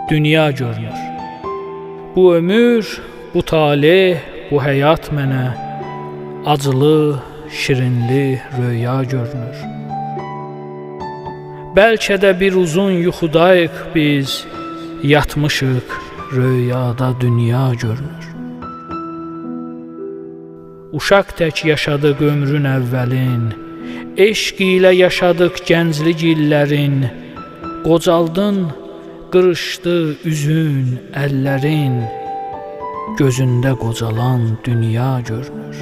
dünya görünür. Bu ömür, bu talih, bu həyat mənə acılı, şirinli röya görünür. Bəlkə də bir uzun yuxudayıq biz, yatmışıq, röyada dünya görünür. Uşaq tək yaşadıq ömrün əvvəlin, eşq ilə yaşadıq gənclik illərin, qocaldın, qırışdı üzün, əllərin, gözündə qocalan dünya görünür.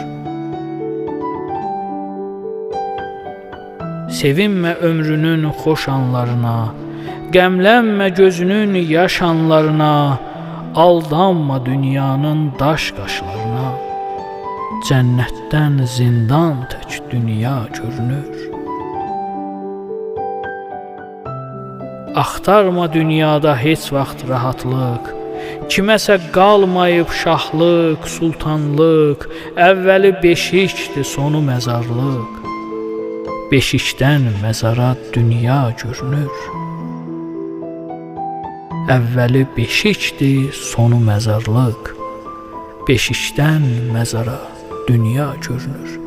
Sevinmə ömrünün xoş anlarına, qəmlənmə gözünün yaş anlarına, aldanma dünyanın daş qaşlarına, cənnətdən zindan tək dünya görünür. Axtarma dünyada heç vaxt rahatlıq, kiməsə qalmayıb şahlıq, sultanlıq, əvvəli beşikdir, sonu məzarlıq. Beşikdən məzara dünya görünür. Əvvəli beşikdir, sonu məzarlıq. Beşikdən məzara dünya görünür.